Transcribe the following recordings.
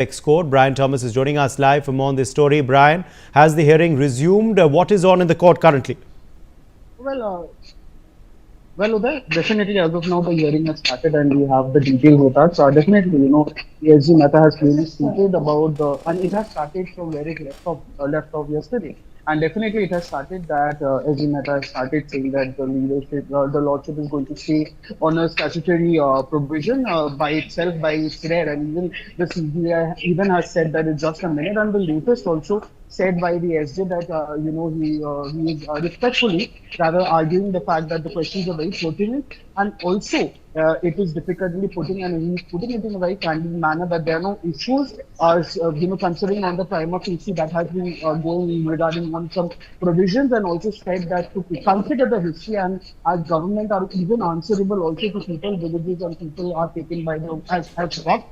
Court. Brian Thomas is joining us live for more on this story. Brian, has the hearing resumed? What is on in the court currently? Well, Uday, definitely as of now the hearing has started and we have the details with us. Definitely, the SG Mehta has clearly stated about and it has started from where it left off yesterday. And definitely it has started that SG Mehta has started saying that the Lordship is going to stay on a statutory provision by itself, by its rare. And even the CJI even has said that it's just a minute. And the latest also said by the SJ that he is respectfully rather arguing the fact that the questions are very pertinent and also it is difficultly putting and he's putting it in a very candid manner that there are no issues as considering on the prima facie that has been going regarding on some provisions and also said that to consider the history and as government are even answerable also to people villages and people are taken by the as rock.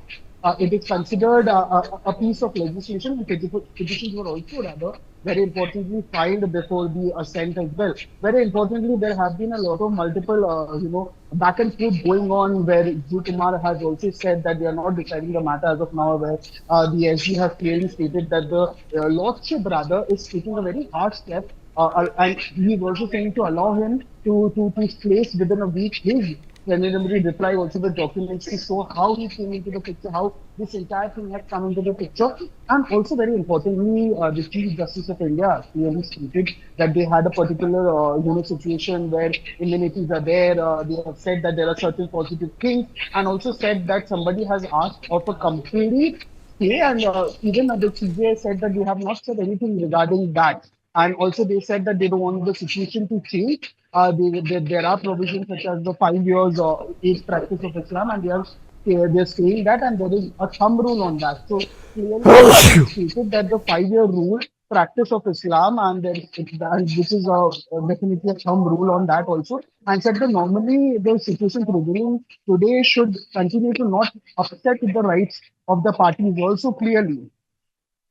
It is considered a piece of legislation. Petitions were also rather very importantly filed before the assent as well. Very importantly, there have been a lot of multiple, back and forth going on where G. Kumar has also said that they are not deciding the matter as of now, where the SG has clearly stated that the Lordship rather is taking a very hard step and he is also saying to allow him to place within a week his preliminary reply also the documents to show how he came into the picture, how this entire thing had come into the picture. And also very importantly, the Chief Justice of India clearly stated that they had a particular situation where indemnities are there. They have said that there are certain positive things and also said that somebody has asked of a complete stay and even the CJI said that they have not said anything regarding that. And also they said that they don't want the situation to change. There are provisions such as the 5 years age practice of Islam, and they're saying that, and there is a thumb rule on that. So clearly stated that the 5 year rule practice of Islam, and this is definitely a thumb rule on that also, and said that normally the situation prevailing today should continue to not upset the rights of the parties also clearly.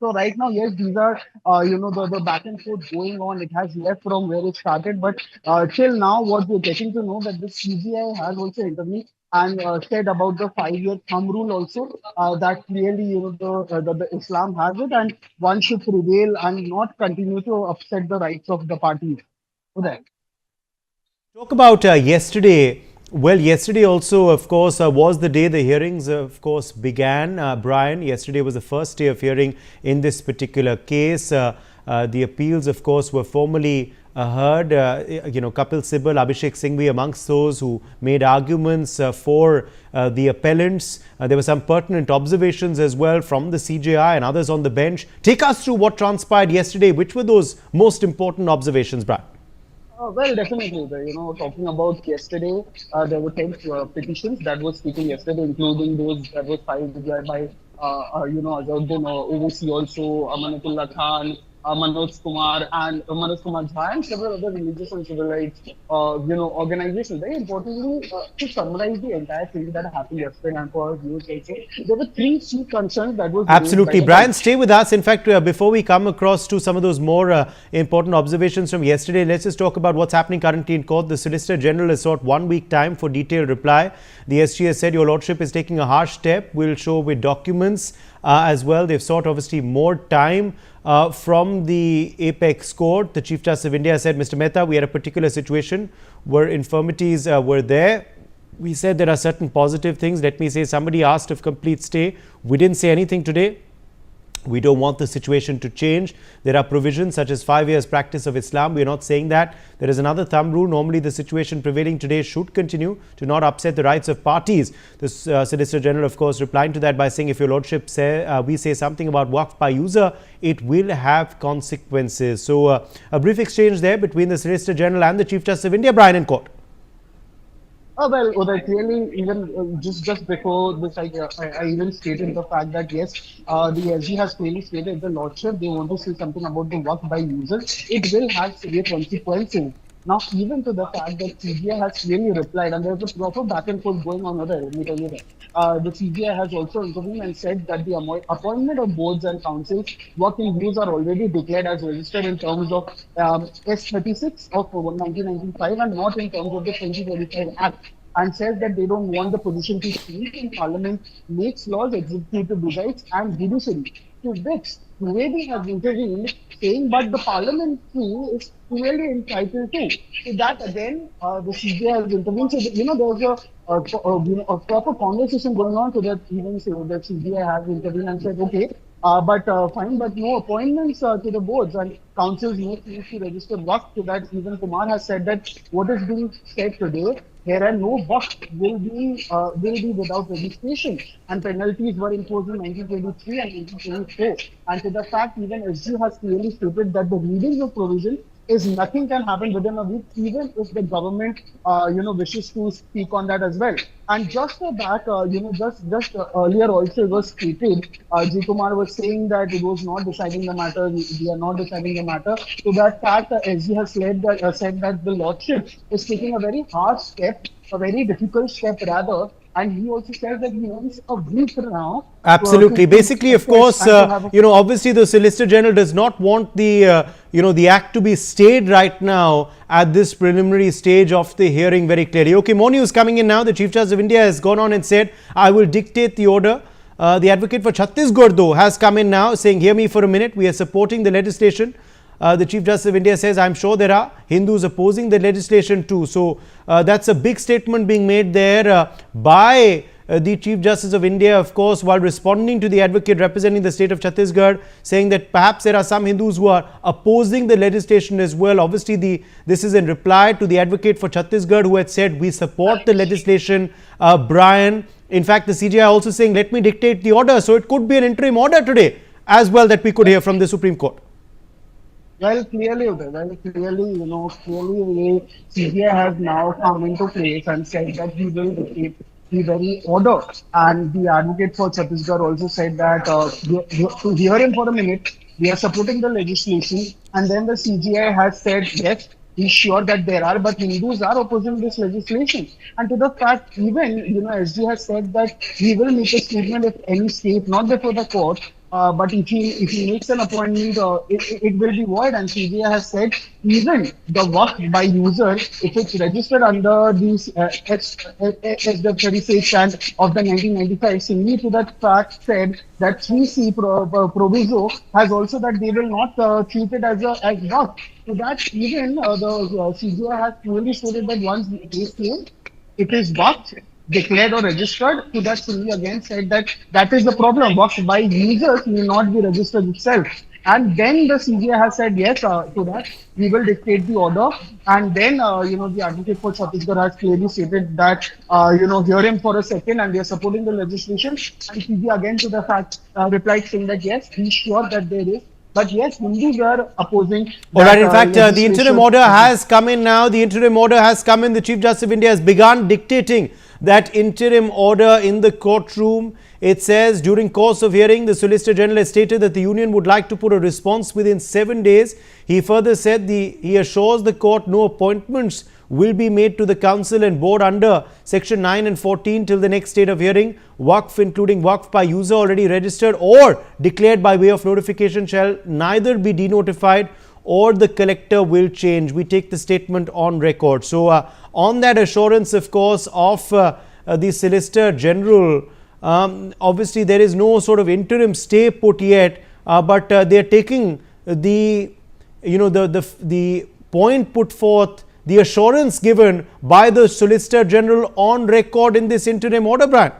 So right now, yes, these are the back and forth going on. It has left from where it started, but till now, what we're getting to know that the CGI has also intervened and said about the 5 year thumb rule also that clearly the Islam has it and one should prevail and not continue to upset the rights of the parties. So that. Talk about yesterday. Well, yesterday also, of course, was the day the hearings, of course, began. Brian, yesterday was the first day of hearing in this particular case. The appeals, of course, were formally heard. Kapil Sibal, Abhishek Singhvi amongst those who made arguments for the appellants. There were some pertinent observations as well from the CJI and others on the bench. Take us through what transpired yesterday. Which were those most important observations, Brian? Well, definitely. Talking about yesterday, there were 10 petitions that was taken yesterday, including those that was filed by, Azharuddin Owaisi also, Amanatullah Khan, Manoj Kumar Jha, and several other religious and civil rights, organizations. Very importantly, to summarize the entire thing that happened yesterday and for our viewers also, there were three key concerns that was raised by Absolutely. the Brian, stay with us. In fact, before we come across to some of those more important observations from yesterday, let's just talk about what's happening currently in court. The Solicitor General has sought 1 week time for detailed reply. The SG has said, Your Lordship is taking a harsh step. We'll show with documents as well. They've sought obviously more time from the Apex Court. The Chief Justice of India said, Mr. Mehta, we had a particular situation where infirmities were there. We said there are certain positive things. Let me say, somebody asked of complete stay. We didn't say anything today. We don't want the situation to change. There are provisions such as 5 years practice of Islam. We're not saying that. There is another thumb rule. Normally, the situation prevailing today should continue to not upset the rights of parties. The Solicitor General, of course, replying to that by saying, if your Lordship we say something about Waqf by user, it will have consequences. So a brief exchange there between the Solicitor General and the Chief Justice of India, Brian, in court. Well, Uday, clearly, even just before this, I even stated the fact that yes, the SG has clearly stated the Lordship, they want to say something about the work by users. It will have severe consequences. Now, even to the fact that CGI has clearly replied, and there's a proper back and forth going on there, let me tell you that. The CGI has also intervened and said that the appointment of boards and councils working views are already declared as registered in terms of S36 of 1995 and not in terms of the 2025 Act. and says that they don't want the position to change in Parliament makes laws, executive decides, and judiciary. To which Trivedi has intervened, saying, but the Parliament too is clearly entitled to. So that again, the CJI has intervened. So there's a proper conversation going on, so that even say that CJI has intervened and said, okay, but fine, but no appointments to the boards and councils no need to register work. So that even Kumar has said that what is being said today, here and no work will be without registration, and penalties were imposed in 1923 and 1924. And to the fact, even SG has clearly stated that the reading of provision is nothing can happen within a week, even if the government, wishes to speak on that as well. And just back, just earlier also it was stated, G. Kumar was saying that it was not deciding the matter, we are not deciding the matter. So that fact, SG has said that the Lordship is taking a very hard step, a very difficult step rather, and he also says that he wants a week now. Absolutely. Basically, of course, obviously the Solicitor General does not want the act to be stayed right now at this preliminary stage of the hearing very clearly. Okay, more news coming in now. The Chief Justice of India has gone on and said, I will dictate the order. The advocate for Chhattisgarh, though, has come in now saying, hear me for a minute, we are supporting the legislation. The Chief Justice of India says, I'm sure there are Hindus opposing the legislation too. So that's a big statement being made there by the Chief Justice of India, of course, while responding to the advocate representing the state of Chhattisgarh, saying that perhaps there are some Hindus who are opposing the legislation as well. Obviously, this is in reply to the advocate for Chhattisgarh who had said, we support the legislation, Brian. In fact, the CJI also saying, let me dictate the order. So it could be an interim order today as well that we could hear from the Supreme Court. Well, clearly, clearly, CBI has now come into place and said that he will dictate the very order. And the advocate for Chhattisgarh also said that to hear him for a minute, we are supporting the legislation. And then the CGI has said, yes, he's sure that there are, but Hindus are opposing this legislation. And to the fact, even, SG has said that he will make a statement if any state, not before the court, but if he makes an appointment, it will be void. And CJI has said even the work by user, if it's registered under these as the 36 and of the 1995, similarly to that fact said that 3C proviso has also that they will not treat it as work. So that even the CJI has clearly stated that once they claim it is worked, declared or registered, to that Sunni again said that is the problem. Work by users may not be registered itself. And then the CJI has said yes to that. We will dictate the order. And then, the advocate for Chhattisgarh has clearly stated that, hear him for a second and they are supporting the legislation. And CJI again to the fact replied saying that yes, he's sure that there is. But yes, Hindus are opposing. All right, in fact, the interim order has come in now. The interim order has come in. The Chief Justice of India has begun dictating that interim order in the courtroom. It says, during course of hearing, the Solicitor General has stated that the union would like to put a response within 7 days. He further said he assures the court no appointments will be made to the council and board under section 9 and 14 till the next state of hearing. Waqf, including Waqf by user already registered or declared by way of notification, shall neither be denotified or the collector will change. We take the statement on record. So on that assurance, of course, of the Solicitor General, obviously there is no sort of interim stay put yet, but they are taking the point put forth, the assurance given by the Solicitor General on record in this interim order, Brian.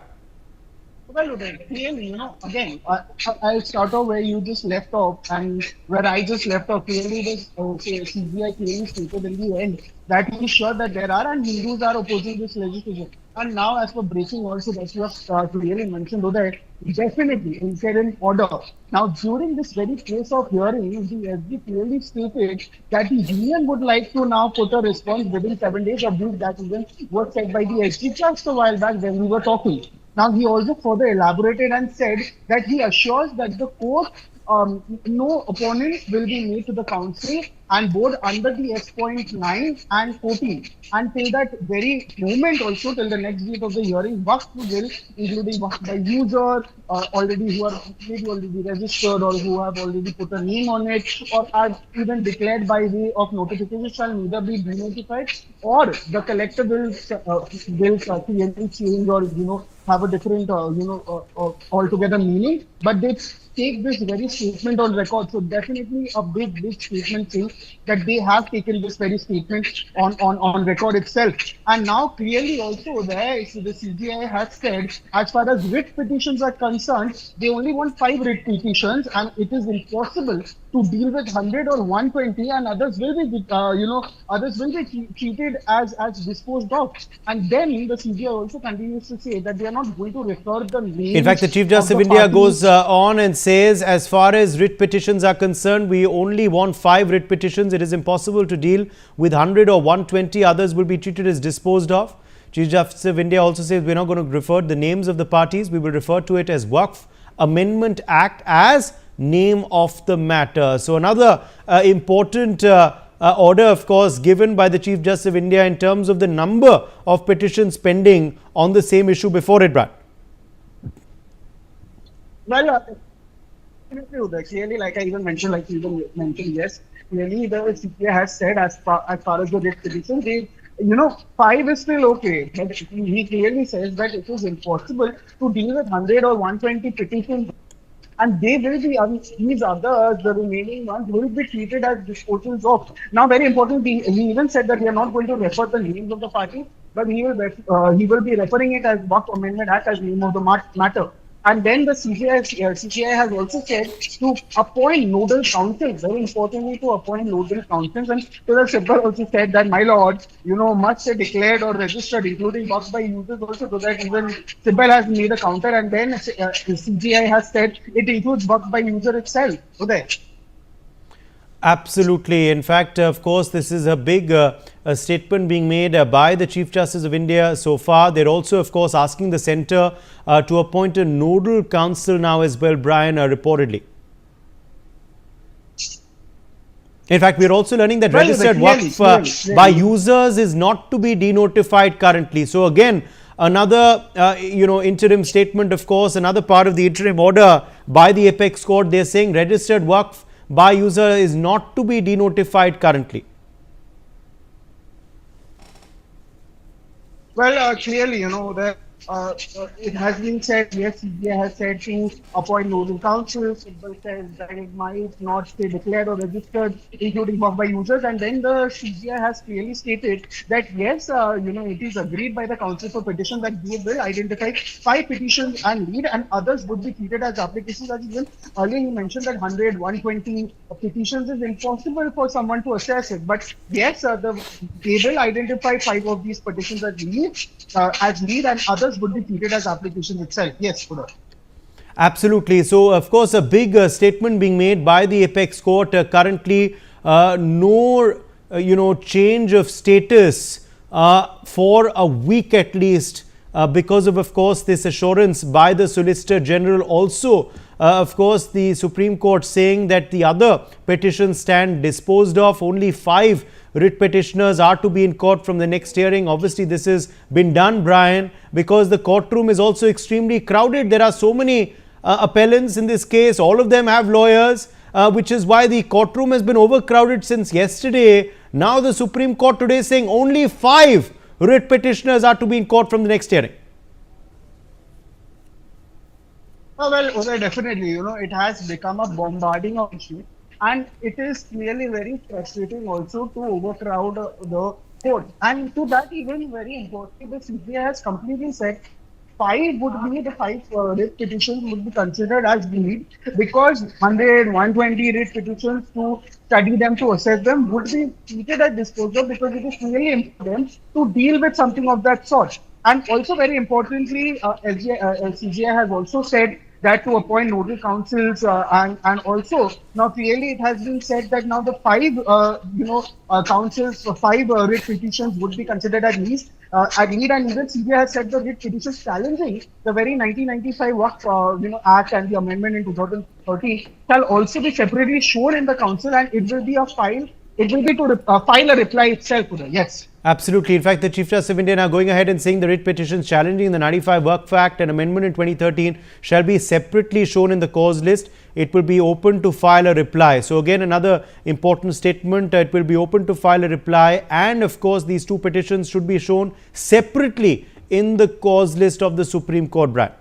Well, clearly, again, I'll start off where you just left off and where I just left off. Clearly, this CBI clearly stated in the end that he is sure that there are and Hindus are opposing this legislation. And now, as for breaking also, that you have clearly mentioned, Uday, definitely interim order. Now, during this very case of hearing, the SG clearly stated that the union would like to now put a response within 7 days of this. That even was said by the SG just a while back when we were talking. Now, he also further elaborated and said that he assures that the court no opponent will be made to the council and board under the S.9 and 14. And till that very moment also, till the next date of the hearing, Waqf will, including Waqf by user, already who are maybe already registered or who have already put a name on it, or are even declared by way of notification, shall neither be denotified, or the collector will clearly change, or have a different altogether meaning. But they take this very statement on record. So definitely a big statement saying that they have taken this very statement on record itself. And now clearly also there, so the CJI has said, as far as writ petitions are concerned, they only want 5 writ petitions, and it is impossible to deal with 100 or 120, and others will be, others will be treated as disposed of. And then the CJI also continues to say that they are not going to refer the names. In fact, the Chief Justice of India goes on and says, as far as writ petitions are concerned, we only want 5 writ petitions. It is impossible to deal with 100 or 120. Others will be treated as disposed of. Chief Justice of India also says we're not going to refer the names of the parties. We will refer to it as Waqf Amendment Act as name of the matter. So another important order, of course, given by the Chief Justice of India in terms of the number of petitions pending on the same issue before it, Brad. Well, clearly, like I even mentioned, yes, clearly the CPA has said as far as the writ petition, they, 5 is still okay, but he clearly says that it is impossible to deal with 100 or 120 petitions, and they will be, these others, the remaining ones, will be treated as disposals of. Now, very importantly, he even said that we are not going to refer the names of the party, but he will be referring it as Waqf Amendment Act as name of the matter. And then the CJI has also said to appoint nodal councils, very importantly to appoint nodal councils. And so the Sibbal also said that, my lord, must say declared or registered, including Waqf by users also, so that even Sibbal has made a counter. And then CJI has said it includes Waqf by user itself. Uday. Absolutely. In fact, of course, this is a big statement being made by the Chief Justice of India so far. They're also, of course, asking the centre to appoint a nodal council now as well, Brian, reportedly. In fact, we're also learning that registered Waqf by users is not to be denotified currently. So again, another, interim statement, of course, another part of the interim order by the Apex Court. They're saying registered Waqf by user is not to be denotified currently. Well, clearly, that it has been said, yes, CBI has said to appoint nodal councils. It says that it might not stay declared or registered, including Waqf by users. And then the CJI has clearly stated that, yes, it is agreed by the Council for Petitions that they will identify 5 petitions and lead, and others would be treated as applications. As even earlier you mentioned that 100, 120 petitions is impossible for someone to assess it. But yes, they will identify 5 of these petitions as lead, and others would be treated as applications itself. Yes, Kuda. Absolutely. So, of course, a big statement being made by the Apex Court. Currently, no, change of status for a week at least because of course, this assurance by the Solicitor General. Also, of course, the Supreme Court saying that the other petitions stand disposed of. Only 5 writ petitioners are to be in court from the next hearing. Obviously, this has been done, Brian, because the courtroom is also extremely crowded. There are so many appellants in this case. All of them have lawyers, which is why the courtroom has been overcrowded since yesterday. Now the Supreme Court today saying only 5 writ petitioners are to be in court from the next hearing. Oh, well, Uday, definitely, it has become a bombarding of issue, and it is clearly very frustrating also to overcrowd the court. And to that, even very importantly, the CBI has completely said 5 would be the 5 writ petitions would be considered as lead, because 100, 120 writ petitions to study them, to assess them, would be treated as disposal, because it is really important to deal with something of that sort. And also, very importantly, CJI has also said that to appoint nodal councils, and also now clearly it has been said that now the 5 councils, 5 writ petitions would be considered as least, agreed, and even CJI has said that it petitions challenging the very 1995 Waqf Act and the amendment in 2013 shall also be separately shown in the council, and it will be a file. It will be to file a reply itself. Uday. Yes. Absolutely. In fact, the Chief Justice of India now going ahead and saying the writ petitions challenging the 95 Waqf Act and amendment in 2013 shall be separately shown in the cause list. It will be open to file a reply. So again, another important statement. It will be open to file a reply, and of course, these two petitions should be shown separately in the cause list of the Supreme Court, Brad.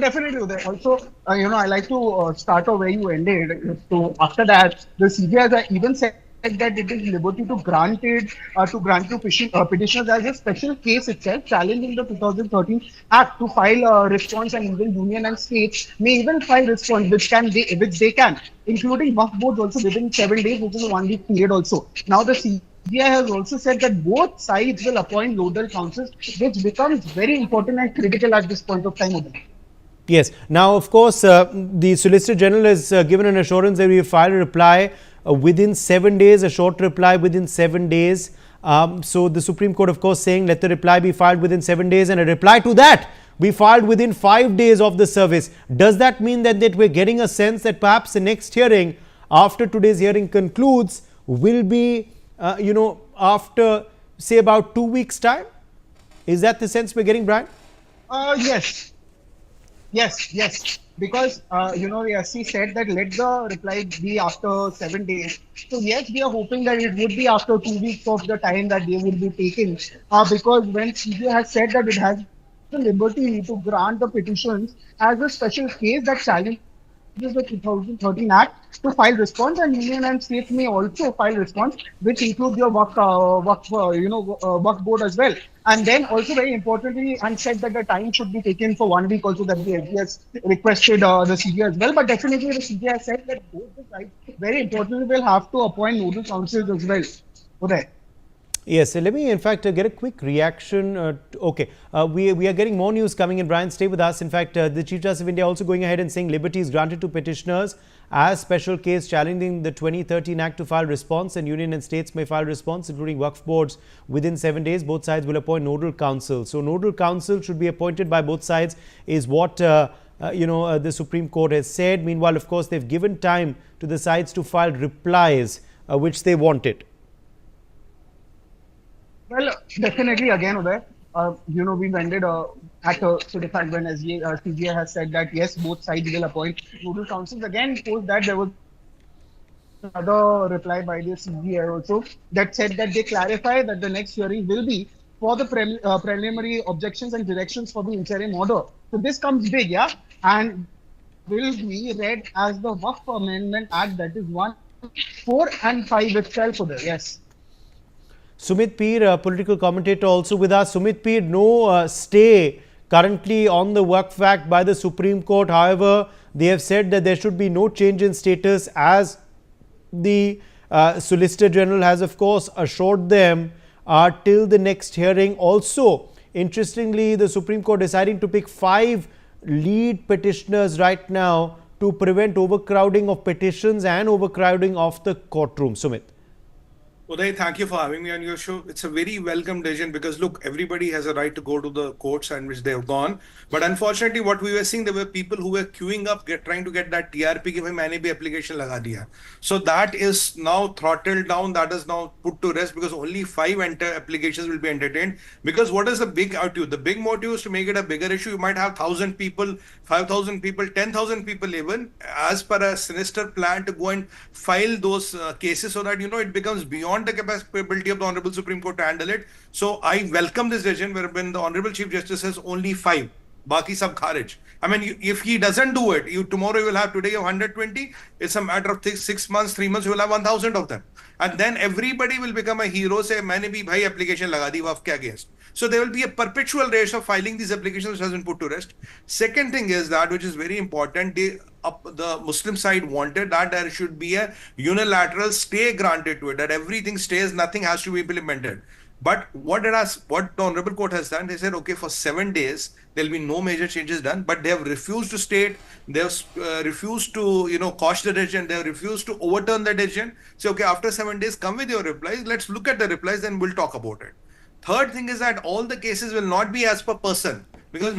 Definitely, Uday. Also, I like to start off where you ended. So after that, the CJI has even said that it is liberty to grant it to grant to petitioners as a special case itself, challenging the 2013 Act to file a response, and even union and states may even file response, which they can, including Waqf boards also within 7 days, which is a 1 week period also. Now the CJI has also said that both sides will appoint nodal councils, which becomes very important and critical at this point of time. Uday. Yes. Now, of course, the Solicitor General has given an assurance that we will file a reply within 7 days, a short reply within 7 days. So the Supreme Court, of course, saying let the reply be filed within 7 days, and a reply to that be filed within 5 days of the service. Does that mean that we're getting a sense that perhaps the next hearing, after today's hearing concludes, will be, after, say, about 2 weeks' time? Is that the sense we're getting, Brian? Yes. Yes. Because the SC said that let the reply be after 7 days. So yes, we are hoping that it would be after 2 weeks of the time that they would be taken. Because when CJ has said that it has the liberty to grant the petitions as a special case that challenges the 2013 Act to file response, and union and states may also file response, which includes your work board as well. And then also very importantly, and said that the time should be taken for 1 week also, that the SGS requested the CJI as well. But definitely the CJI has said that both the sides, very importantly, will have to appoint nodal councils as well. Uday. Yes, so let me in fact get a quick reaction. We are getting more news coming in. Brian, stay with us. In fact, the Chief Justice of India also going ahead and saying liberty is granted to petitioners as special case challenging the 2013 Act to file response, and union and states may file response, including Waqf boards, within 7 days. Both sides will appoint nodal council. So nodal council should be appointed by both sides is what the Supreme Court has said. Meanwhile, of course, they've given time to the sides to file replies which they wanted. Well, definitely again, Uday, we've ended at so the fact when CJI has said that yes, both sides will appoint nodal councils. Again, post that there was another reply by the CJI also that said that they clarify that the next hearing will be for the preliminary objections and directions for the interim order. So this comes big, yeah, and will be read as the Waqf Amendment Act, that is 1, 4 and 5 itself. Uday. Yes. Sumit Peer, political commentator, also with us. Sumit Peer, no stay currently on the Waqf Act by the Supreme Court. However, they have said that there should be no change in status, as the Solicitor General has, of course, assured them till the next hearing. Also, interestingly, the Supreme Court deciding to pick 5 lead petitioners right now to prevent overcrowding of petitions and overcrowding of the courtroom. Sumit. Uday, thank you for having me on your show. It's a very welcome decision because look, everybody has a right to go to the courts and which they have gone. But unfortunately, what we were seeing, there were people who were queuing up, trying to get that TRP कि भाई मैंने भी application लगा दिया. So that is now throttled down. That is now put to rest because only 5 applications will be entertained. Because what is the big motive? The big motive is to make it a bigger issue. You might have 1,000 people, 5,000 people, 10,000 people even, as per a sinister plan to go and file those cases so that it becomes beyond the capability of the Honorable Supreme Court to handle it. So I welcome this decision wherein the Honorable Chief Justice says only 5. Baki sab kharij. I mean, if he doesn't do it, tomorrow you will have, today you have 120. It's a matter of 6 months, 3 months, you will have 1,000 of them. And then everybody will become a hero, say, maine bhi bhai application laga di waqf ke against. So there will be a perpetual race of filing these applications which has been put to rest. Second thing is that, which is very important, the Muslim side wanted that there should be a unilateral stay granted to it, that everything stays, nothing has to be implemented. But what the Honorable Court has done, they said, okay, for 7 days, there'll be no major changes done, but they have refused to state, they have refused to, quash the decision, they have refused to overturn the decision. Say, okay, after 7 days, come with your replies, let's look at the replies, then we'll talk about it. Third thing is that all the cases will not be as per person, because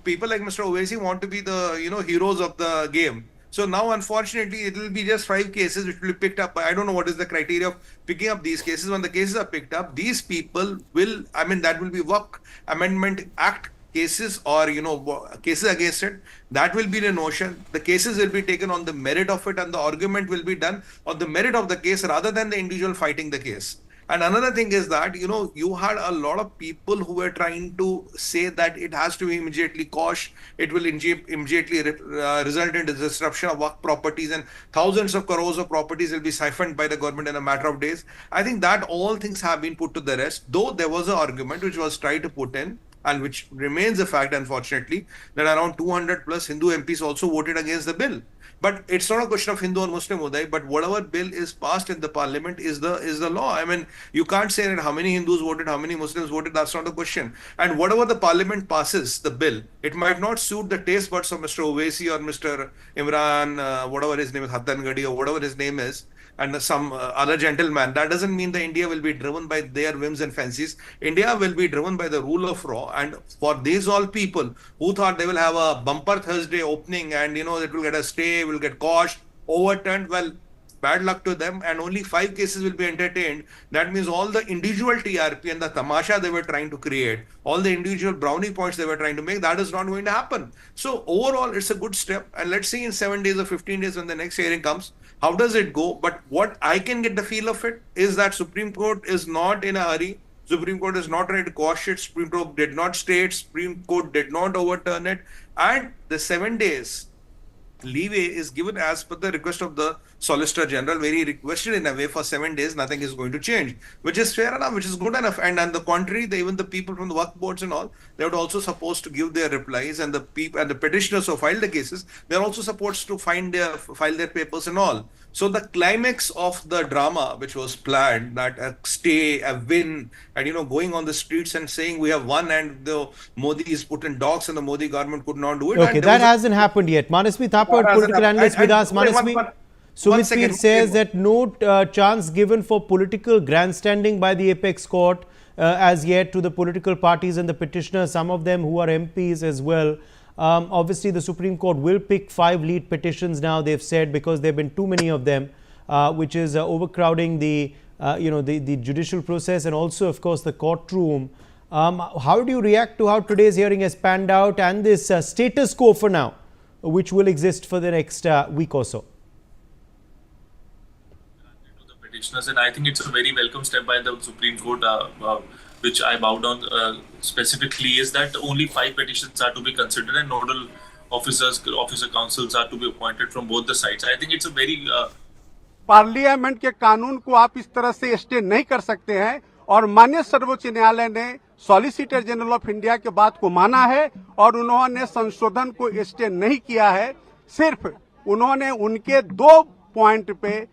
people like Mr. Owaisi want to be the, heroes of the game. So now, unfortunately, it will be just 5 cases which will be picked up. I don't know what is the criteria of picking up these cases. When the cases are picked up, these people will, that will be Waqf Amendment Act cases or, cases against it. That will be the notion. The cases will be taken on the merit of it, and the argument will be done on the merit of the case rather than the individual fighting the case. And another thing is that, you had a lot of people who were trying to say that it has to be immediately quashed. It will immediately result in the disruption of Waqf properties, and thousands of crores of properties will be siphoned by the government in a matter of days. I think that all things have been put to the rest, though there was an argument which was tried to put in, and which remains a fact, unfortunately, that around 200 plus Hindu MPs also voted against the bill. But it's not a question of Hindu or Muslim, Uday, but whatever bill is passed in the parliament is the law. You can't say that how many Hindus voted, how many Muslims voted, that's not the question. And whatever the parliament passes, the bill, it might not suit the taste buds of Mr. Owaisi or Mr. Imran, whatever his name is, Hattan Gadi or whatever his name is, and some other gentleman. That doesn't mean that India will be driven by their whims and fancies. India will be driven by the rule of law. And for these all people who thought they will have a bumper Thursday opening and, it will get a stay, will get quashed, overturned, well, bad luck to them, and only 5 cases will be entertained. That means all the individual TRP and the tamasha they were trying to create, all the individual brownie points they were trying to make, that is not going to happen. So overall, it's a good step. And let's see in 7 days or 15 days when the next hearing comes, how does it go? But what I can get the feel of it is that Supreme Court is not in a hurry. Supreme Court is not trying to quash it. Supreme Court did not state. Supreme Court did not overturn it. And the 7 days leeway is given as per the request of the Solicitor General, where he requested in a way for 7 days, nothing is going to change, which is fair enough, which is good enough. And on the contrary, even the people from the Waqf boards and all, they were also supposed to give their replies, and the petitioners who filed the cases, they're also supposed to file their papers and all. So the climax of the drama, which was planned, that a stay, a win, and going on the streets and saying we have won, and the Modi is put in docks and the Modi government could not do it. Okay, that hasn't happened yet. Manasvi Thapar, political analyst with us. Manasvi, Sumit Peer says that no chance given for political grandstanding by the apex court as yet to the political parties and the petitioners, some of them who are MPs as well. Obviously, the Supreme Court will pick 5 lead petitions now, they've said, because there have been too many of them, which is overcrowding the judicial process and also, of course, the courtroom. How do you react to how today's hearing has panned out and this status quo for now, which will exist for the next week or so? Petitioners, and I think it's a very welcome step by the Supreme Court, which I bow down specifically, is that only 5 petitions are to be considered and nodal officer councils are to be appointed from both the sides. I think it's a very parliament के कानून को आप इस तरह से stay नहीं कर सकते हैं, और माननीय सर्वोच्च न्यायालय ने सॉलिसिटर जनरल ऑफ इंडिया के बात को माना है और उन्होंने संशोधन को स्टे नहीं किया है। सिर्फ उन्होंने उनके 2 पॉइंट पे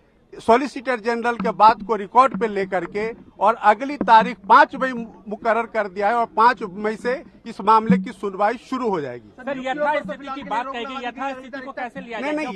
सॉलिसिटर जनरल के बात को रिकॉर्ड पे लेकर के और अगली तारीख 5 मई मुकर्रर कर दिया है और 5 मई से इस मामले की सुनवाई शुरू हो जाएगी। सर, यथास्थिति की बात कही गई, यथास्थिति को कैसे लिया जाए? नहीं,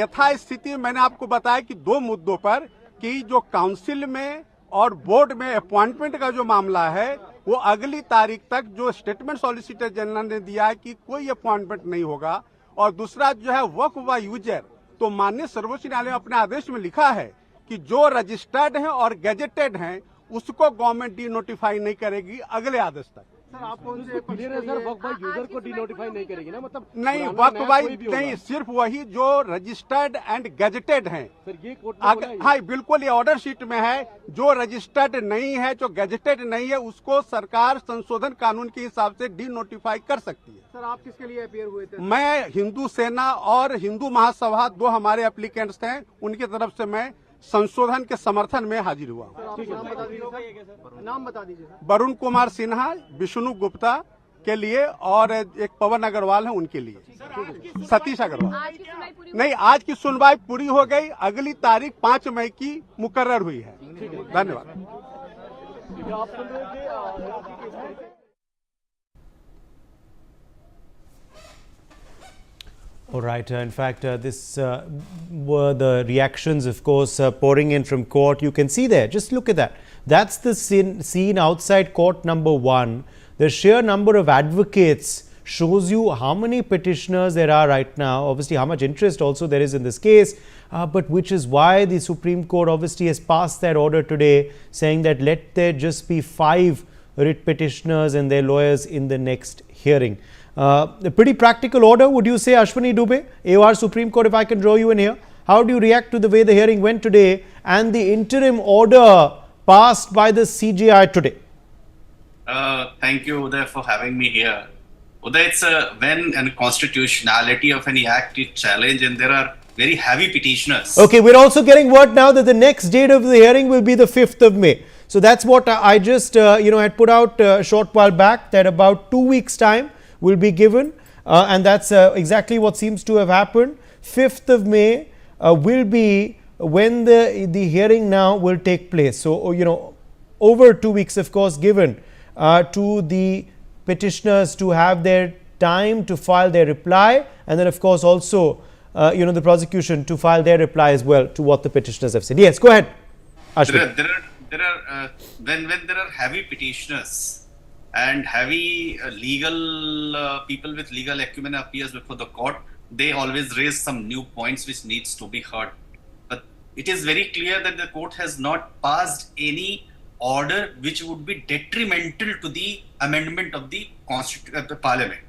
यथास्थिति मैंने आपको बताया कि 2 मुद्दों पर, कि जो काउंसिल में और बोर्ड में अपॉइंटमेंट का जो मामला है वो अगली तारीख तक जो स्टेटमेंट सॉलिसिटर जनरल ने दिया है कि कोई अपॉइंटमेंट नहीं होगा, और दूसरा जो है वक्फ व यूजर, तो माननीय सर्वोच्च न्यायालय ने अपने आदेश में लिखा है कि जो रजिस्टर्ड हैं और गैजेटेड हैं उसको गवर्नमेंट डी नोटिफाई नहीं करेगी अगले आदेश तक। सर, आप कौन से क्लियर है सर, वक्फ बाई यूजर को डी नोटिफाई नहीं करेगी ना? मतलब नहीं, वक्फ बाई नहीं, सिर्फ वही जो रजिस्टर्ड एंड गैजेटेड हैं। सर, ये कोर्ट में हाँ बिल्कुल, ये ऑर्डर शीट में है। जो रजिस्टर्ड नहीं है, जो गैजेटेड नहीं है, उसको सरकार संशोधन कानून के हिसाब से डी नोटिफाई कर सकती है। सर, आप किसके लिए अपीयर हुए थे? मैं हिंदू सेना और हिंदू महासभा, 2 हमारे एप्लीकेंट्स हैं, उनकी तरफ से मैं संशोधन के समर्थन में हाजिर हुआ। नाम बता दीजिए। वरुण कुमार सिन्हा, विष्णु गुप्ता के लिए, और एक पवन अग्रवाल है उनके लिए, सतीश अग्रवाल। नहीं, आज की सुनवाई पूरी हो गई, अगली तारीख 5 मई की मुकर्रर हुई है। धन्यवाद। आप सुन रहे थे आपकी case All right. In fact, this were the reactions, of course, pouring in from court. You can see there. Just look at that. That's the scene outside court number 1. The sheer number of advocates shows you how many petitioners there are right now. Obviously, how much interest also there is in this case. But which is why the Supreme Court obviously has passed that order today, saying that let there just be 5 writ petitioners and their lawyers in the next hearing. A pretty practical order, would you say, Ashwini Dubey? AOR Supreme Court, if I can draw you in here. How do you react to the way the hearing went today and the interim order passed by the CJI today? Thank you, Uday, for having me here. Uday, it's when a constitutionality of any act is challenged and there are very heavy petitioners. Okay, we're also getting word now that the next date of the hearing will be the 5th of May. So that's what I just, had put out a short while back, that about 2 weeks' time will be given. And that's exactly what seems to have happened. 5th of May will be when the hearing now will take place. So, over 2 weeks, of course, given to the petitioners to have their time to file their reply, and then of course also the prosecution to file their reply as well to what the petitioners have said. Yes, go ahead, Ashwin. There are when there are heavy petitioners and heavy legal people with legal acumen appears before the court, they always raise some new points which needs to be heard. But it is very clear that the court has not passed any order which would be detrimental to the amendment of the Parliament.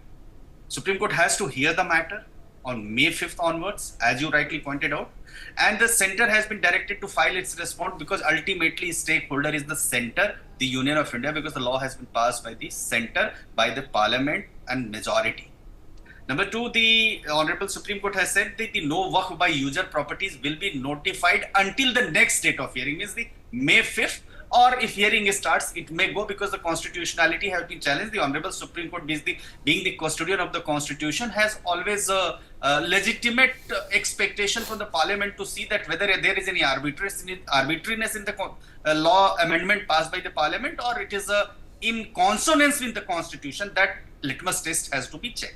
Supreme Court has to hear the matter on May 5th onwards, as you rightly pointed out, and the centre has been directed to file its response because ultimately stakeholder is the centre, the Union of India, because the law has been passed by the centre, by the Parliament and majority. Number 2, the Honorable Supreme Court has said that the no Waqf by user properties will be notified until the next date of hearing, means the May 5th, or if hearing starts, it may go because the constitutionality has been challenged. The Honorable Supreme Court, being the custodian of the Constitution, has always a legitimate expectation from the Parliament to see that whether there is any arbitrariness in the law amendment passed by the Parliament, or it is in consonance with the Constitution. That litmus test has to be checked.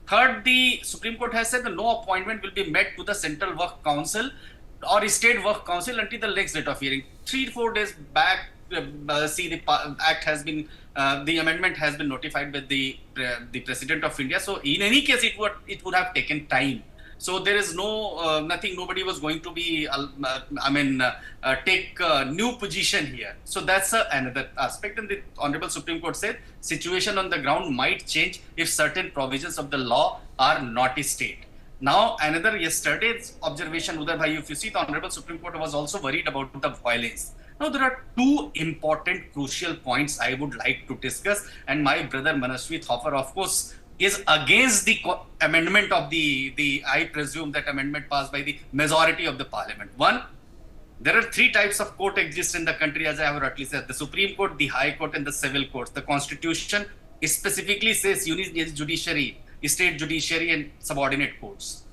Third, the Supreme Court has said that no appointment will be made to the Central Waqf Council or State Waqf Council until the next date of hearing. 3-4 days back, the act has been, the amendment has been notified with the President of India. So in any case, it would have taken time. So there is nothing. Nobody was going to be, take a new position here. So that's another aspect. And the Honorable Supreme Court said situation on the ground might change if certain provisions of the law are not stayed. Now, another yesterday's observation, Uday Bhai, if you see, the Honorable Supreme Court was also worried about the violence. Now, there are 2 important, crucial points I would like to discuss. And my brother Manashwit Hoffer, of course, is against the amendment of the I presume that amendment passed by the majority of the Parliament. 1, there are 3 types of court exist in the country, as I have rightly said: the Supreme Court, the High Court, and the civil courts. The Constitution specifically says union judiciary, state judiciary, and subordinate courts.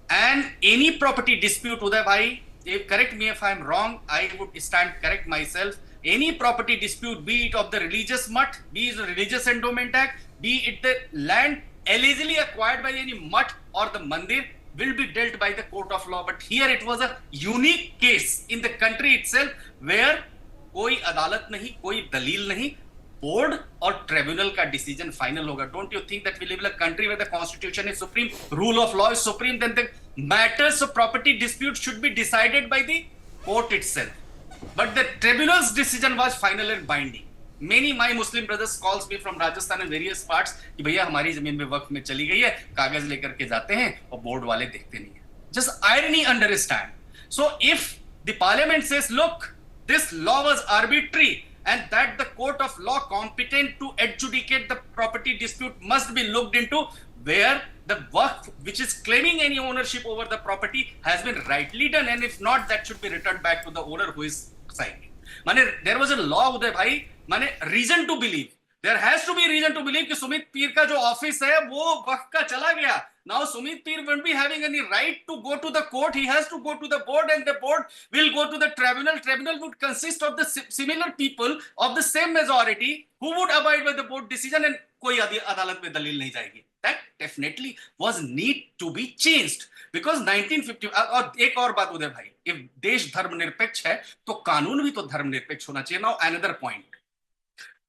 And any property dispute, Uday Bhai, correct me if I am wrong, I would stand correct myself. Any property dispute, be it of the religious mutt, be it the Religious Endowment Act, be it the land illegally acquired by any mutt or the mandir, will be dealt by the court of law. But here it was a unique case in the country itself where koi adalat nahi, koi dalil nahi, board or tribunal ka decision final hoga. Don't you think that we live in a country where the Constitution is supreme, rule of law is supreme, then the matters of property dispute should be decided by the court itself. But the tribunal's decision was final and binding. Many my Muslim brothers calls me from Rajasthan and various parts कि भैया हमारी जमीन में वक्फ में चली गई है, कागज लेकर के जाते हैं और बोर्ड वाले देखते नहीं है. Just irony, understand. So if the Parliament says, look, this law was arbitrary, and that the court of law competent to adjudicate the property dispute must be looked into, where the Waqf which is claiming any ownership over the property has been rightly done, and if not, that should be returned back to the owner who is signing. There was a law, Uday Bhai, reason to believe There has to be reason to believe कि सुमित पीर का जो office है वो वक्फ का चला गया. Now Sumit Peer won't be having any right to go to the court. He has to go to the board, and the board will go to the tribunal. Tribunal would consist of the similar people of the same majority who would abide by the board decision, and कोई अदालत में दलील नहीं जाएगी. That definitely was need to be changed because 1950. और एक और बात उदय भाई, if देश धर्मनिरपेक्ष है तो कानून भी तो धर्मनिरपेक्ष होना चाहिए. Now another point.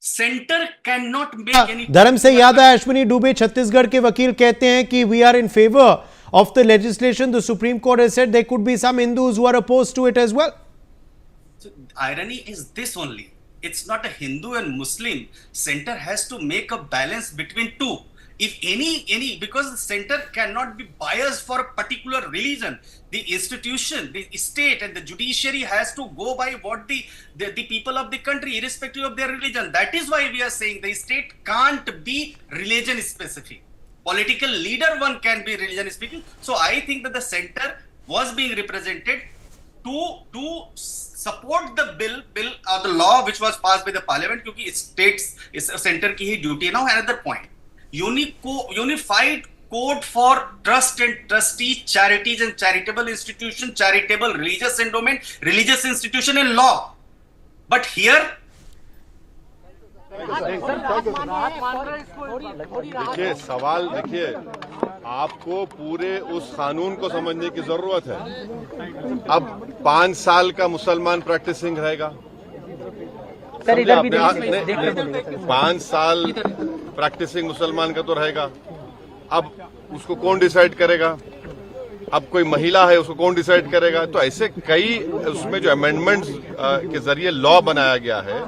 Centre can not make any. धर्म से याद आया, अश्विनी डुबे छत्तीसगढ़ के वकील कहते हैं कि we are in favour of the legislation. The supreme court has said there could be some Hindus who are opposed to it as well. Irony is this only. It's not a Hindu and Muslim. Center has to make a balance between two. If any, because the center cannot be biased for a particular religion. The institution, the state and the judiciary has to go by what the people of the country, irrespective of their religion. That is why we are saying the state can't be religion specific. Political leader one can be religion specific. So I think that the center was being represented to support the bill or the law which was passed by the parliament, क्योंकि states is center की ही duty. Now another point. Unified code for trust and trustee, charities and charitable institution, charitable religious endowment, religious institution and law. But here देखिए सवाल, देखिए आपको पूरे उस कानून को समझने की जरूरत है. अब 5 साल का मुसलमान प्रैक्टिसिंग रहेगा. 5 साल प्रैक्टिसिंग मुसलमान का तो रहेगा. अब उसको कौन डिसाइड करेगा? अब कोई महिला है उसको कौन डिसाइड करेगा? तो ऐसे कई उसमें जो अमेंडमेंट्स के जरिए लॉ बनाया गया है,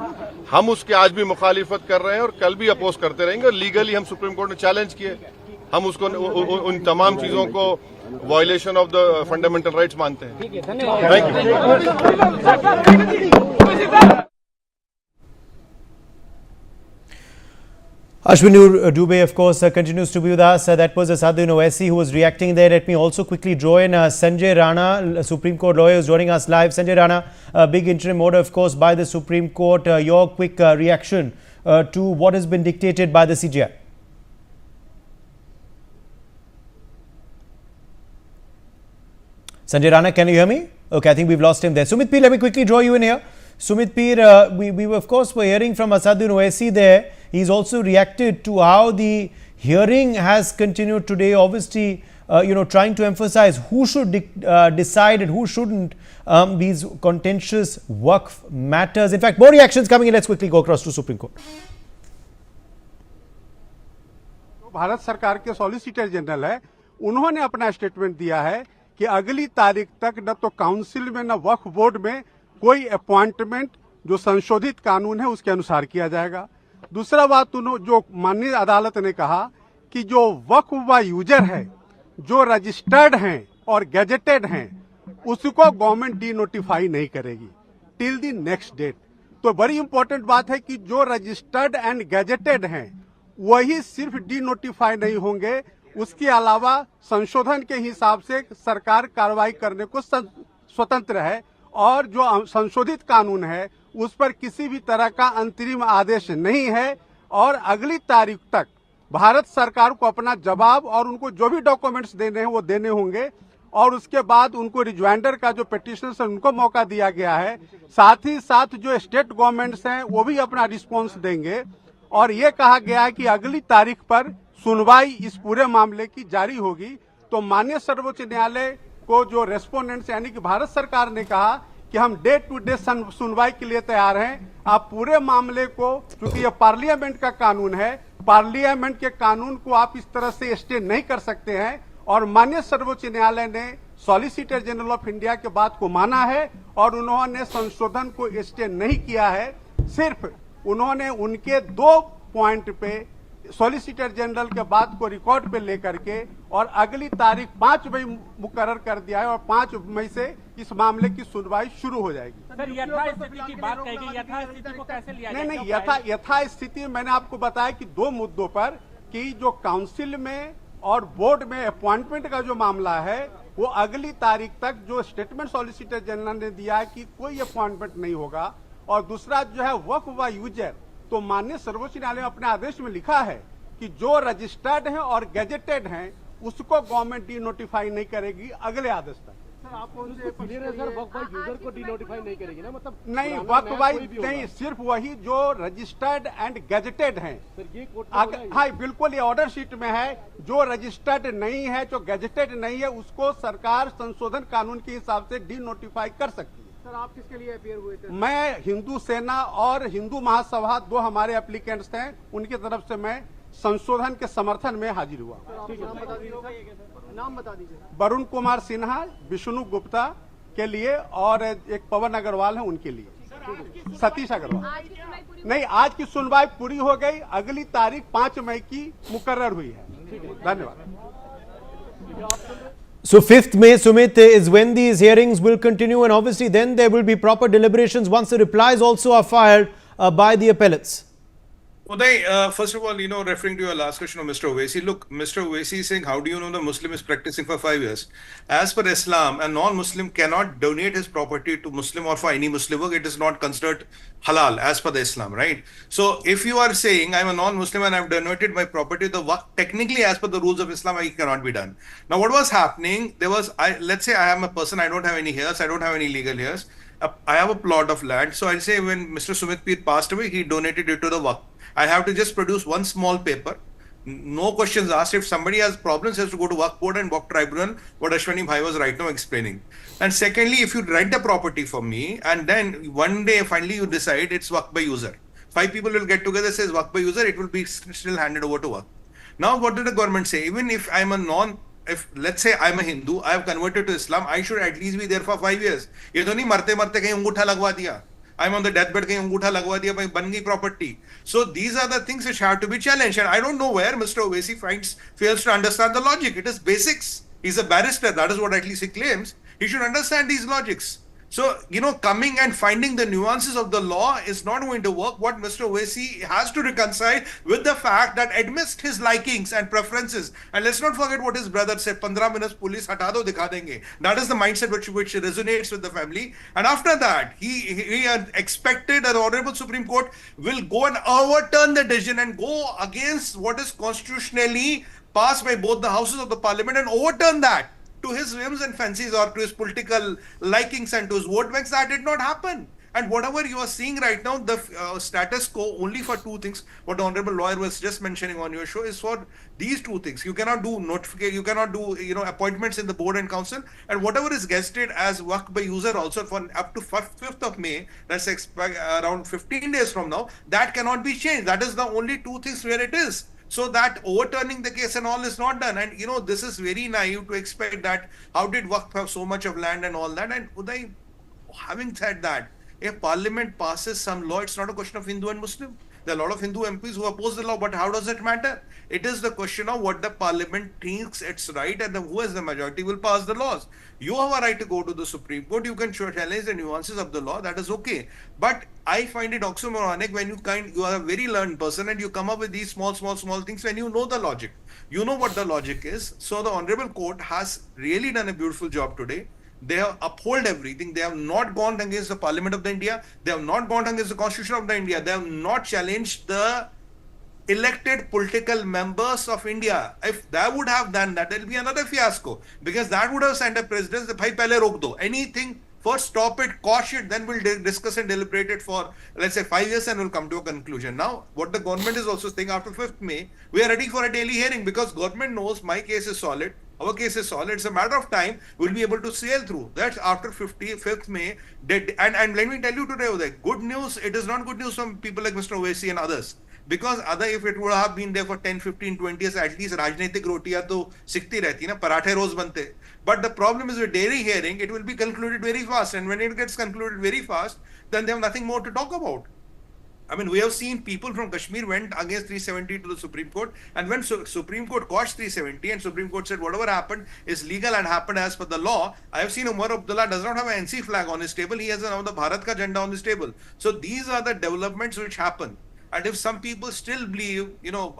हम उसके आज भी मुखालिफत कर रहे हैं और कल भी अपोज करते रहेंगे. और लीगली हम सुप्रीम कोर्ट में चैलेंज किए. हम उसको उन तमाम चीजों को violation of the fundamental rights मानते हैं. Thank you. Ashwini Dubey, of course, continues to be with us. That was Asaduddin Owaisi who was reacting there. Let me also quickly draw in Sanjay Rana, Supreme Court lawyer, who's joining us live. Sanjay Rana, a big interim order, of course, by the Supreme Court. Your quick reaction to what has been dictated by the CJI. Sanjay Rana, can you hear me? Okay, I think we've lost him there. Sumit Peer, let me quickly draw you in here. Sumit Peer, we of course were hearing from Asaduddin Owaisi there. He's also reacted to how the hearing has continued today, obviously, trying to emphasize who should decide and who shouldn't these contentious Waqf matters. In fact, more reactions coming in. Let's quickly go across to Supreme Court. Bharat सरकार के solicitor general है, उन्होंने अपना statement दिया है कि अगली तारीख तक न तो काउंसिल में न वक्फ बोर्ड में कोई अपॉइंटमेंट जो संशोधित कानून है उसके अनुसार किया जाएगा. दूसरा बात जो माननीय अदालत ने कहा कि जो वक्फ व यूजर है, जो रजिस्टर्ड हैं और गैजेटेड हैं, उसको गवर्नमेंट डी नोटिफाई नहीं करेगी टिल द नेक्स्ट डेट. तो बड़ी इंपॉर्टेंट बात है कि जो रजिस्टर्ड एंड गैजेटेड हैं वही सिर्फ डी नोटिफाई नहीं होंगे, उसके अलावा संशोधन के हिसाब से सरकार कार्रवाई करने को स्वतंत्र है. और जो संशोधित कानून है उस पर किसी भी तरह का अंतरिम आदेश नहीं है. और अगली तारीख तक भारत सरकार को अपना जवाब और उनको जो भी डॉक्यूमेंट्स देने हैं वो देने होंगे. और उसके बाद उनको रिज्वाइंडर का जो पेटिशनर्स है उनको मौका दिया गया है. साथ ही साथ जो स्टेट गवर्नमेंट्स हैं वो भी अपना रिस्पॉन्स देंगे. और ये कहा गया है कि अगली तारीख पर सुनवाई इस पूरे मामले की जारी होगी. तो माननीय सर्वोच्च न्यायालय को जो रेस्पोंडेंट्स यानी कि भारत सरकार ने कहा कि हम डे टू डे सुनवाई के लिए तैयार हैं. आप पूरे मामले को, क्योंकि ये पार्लियामेंट का कानून है, पार्लियामेंट के कानून को आप इस तरह से स्टे नहीं कर सकते हैं. और माननीय सर्वोच्च न्यायालय ने सॉलिसिटर जनरल ऑफ इंडिया के बात को माना है और उन्होंने संशोधन को स्टे नहीं किया है. सिर्फ उन्होंने उनके 2 पॉइंट पे सॉलिसिटर जनरल के बात को रिकॉर्ड पे लेकर के और अगली तारीख 5 मई मुकर्रर कर दिया है और 5 मई से इस मामले की सुनवाई शुरू हो जाएगी. सर, यथास्थिति की बात कही, यथास्थिति को कैसे लिया जाए? नहीं, यथास्थिति मैंने आपको बताया कि 2 मुद्दों पर कि जो काउंसिल में और बोर्ड में अपॉइंटमेंट का जो मामला है वो अगली तारीख तक जो स्टेटमेंट सॉलिसिटर जनरल ने दिया है कि कोई अपॉइंटमेंट नहीं होगा. और दूसरा जो है वक्फ व यूजर तो माननीय सर्वोच्च न्यायालय ने अपने आदेश में लिखा है कि जो रजिस्टर्ड हैं और गैजेटेड हैं उसको गवर्नमेंट डी नोटिफाई नहीं करेगी अगले आदेश तक। सर आप क्लियर है सर, वक्फ भाई यूजर को डी नोटिफाई नहीं करेगी ना, मतलब नहीं, वक्फ भाई नहीं, सिर्फ वही जो रजिस्टर्ड एंड गैजेटेड हैं। सर ये कोर्ट हाँ बिल्कुल, ये ऑर्डर शीट में है। जो रजिस्टर्ड नहीं है, जो गैजेटेड नहीं है, उसको सरकार संशोधन कानून के हिसाब से डी नोटिफाई कर सकती है। सर आप किसके लिए अपीयर हुए थे? मैं हिंदू सेना और हिंदू महासभा, दो हमारे एप्लीकेंट्स हैं, उनकी तरफ से मैं संशोधन के समर्थन में हाजिर हुआ। नाम बता दीजिए, नाम बता दीजिए। वरुण कुमार सिन्हा, विष्णु गुप्ता के लिए और एक पवन अग्रवाल है उनके लिए, सतीश अग्रवाल। नहीं, आज की सुनवाई पूरी हो गई, अगली तारीख 5 मई की मुकर्रर हुई है। धन्यवाद। So 5th May, Sumit, is when these hearings will continue, and obviously then there will be proper deliberations once the replies also are filed by the appellates. Uday, first of all, referring to your last question of Mr. Owaisi, look, Mr. Owaisi is saying, how do you know the Muslim is practicing for 5 years? As per Islam, a non-Muslim cannot donate his property to Muslim or for any Muslim work. It is not considered halal as per the Islam, right? So if you are saying, I'm a non-Muslim and I've donated my property to the waqf, technically as per the rules of Islam, it cannot be done. Now, what was happening, let's say I am a person, I don't have any heirs, I don't have any legal heirs. I have a plot of land. So I'll say when Mr. Sumit Peer passed away, he donated it to the waqf. I have to just produce one small paper. No questions asked. If somebody has problems, has to go to Waqf Board and Waqf Tribunal, what Ashwani Bhai was right now explaining. And secondly, if you rent a property from me and then one day finally you decide it's Waqf by user, 5 people will get together, says Waqf by user, it will be still handed over to Waqf. Now, what did the government say? Even if if let's say I'm a Hindu, I have converted to Islam, I should at least be there for 5 years. ये तो नहीं मरते मरते कहीं अंगूठा लगवा दिया. I'm on the deathbed, कहीं अंगूठा लगवा दिया, बन गई property. So these are the things which have to be challenged. And I don't know where Mr. Owaisi fails to understand the logic. It is basics. He's a barrister. That is what at least he claims. He should understand these logics. So, coming and finding the nuances of the law is not going to work. What Mr. Owaisi has to reconcile with the fact that amidst his likings and preferences, and let's not forget what his brother said, 15 minutes police hata do dikha denge. That is the mindset which resonates with the family. And after that, he expected that the Honorable Supreme Court will go and overturn the decision and go against what is constitutionally passed by both the houses of the parliament and overturn that to his whims and fancies or to his political likings and to his vote banks. That did not happen. And whatever you are seeing right now, the status quo only for 2 things, what the honorable lawyer was just mentioning on your show, is for these 2 things. You cannot do notification, you cannot do appointments in the board and council, and whatever is gazetted as Waqf by user also for up to 5th of May, that's around 15 days from now, that cannot be changed. That is the only 2 things where it is. So that overturning the case and all is not done. And this is very naive to expect that how did Waqf have so much of land and all that. And Uday, having said that, if parliament passes some law, it's not a question of Hindu and Muslim. There are a lot of Hindu MPs who oppose the law, but how does it matter? It is the question of what the parliament thinks it's right, and who has the majority will pass the laws. You have a right to go to the Supreme Court. You can challenge the nuances of the law. That is okay. But I find it oxymoronic when you are a very learned person and you come up with these small things when you know the logic. You know what the logic is. So the Honorable Court has really done a beautiful job today. They have upheld everything. They have not gone against the Parliament of the India. They have not gone against the Constitution of the India. They have not challenged the elected political members of India. If they would have done that, there will be another fiasco, because that would have sent a precedent that bhai pehle rok do. Anything, first stop it, quash it, then we'll discuss and deliberate it for, let's say, 5 years and we'll come to a conclusion. Now, what the government is also saying, after 5th May, we are ready for a daily hearing, because government knows my case is solid. Our case is solid. It's a matter of time. We'll be able to sail through. That's after 5th May. And let me tell you today, Uday, good news. It is not good news from people like Mr. Owaisi and others. Because if it would have been there for 10, 15, 20 years, at least Rajnaitik rotiya to sikti rehti na, parathe roz bante. But the problem is with daily hearing, it will be concluded very fast. And when it gets concluded very fast, then they have nothing more to talk about. I mean, we have seen people from Kashmir went against 370 to the Supreme Court, and when Supreme Court quashed 370 and Supreme Court said whatever happened is legal and happened as per the law, I have seen Umar Abdullah does not have an NC flag on his table. He has now the Bharat ka janda on his table. So these are the developments which happen. And if some people still believe,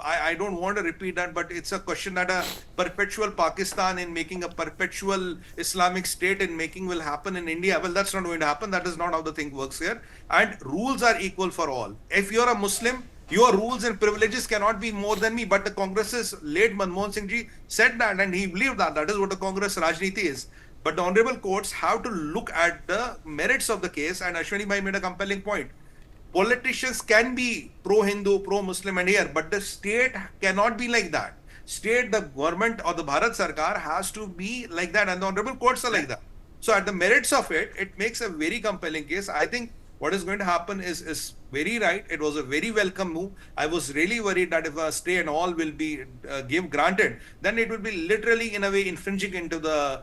I don't want to repeat that, but it's a question that a perpetual Pakistan in making a perpetual Islamic state in making will happen in India. Well, that's not going to happen. That is not how the thing works here. And rules are equal for all. If you're a Muslim, your rules and privileges cannot be more than me. But the Congress's late Manmohan Singh ji said that, and he believed that. That is what the Congress Rajniti is. But the honorable courts have to look at the merits of the case. And Ashwani Bhai made a compelling point. Politicians can be pro-Hindu, pro-Muslim and here, but the state cannot be like that. State, the government or the Bharat Sarkar has to be like that, and the honorable courts are like that. So at the merits of it, it makes a very compelling case. I think what is going to happen is very right. It was a very welcome move. I was really worried that if a stay and all will be granted, then it will be literally in a way infringing into the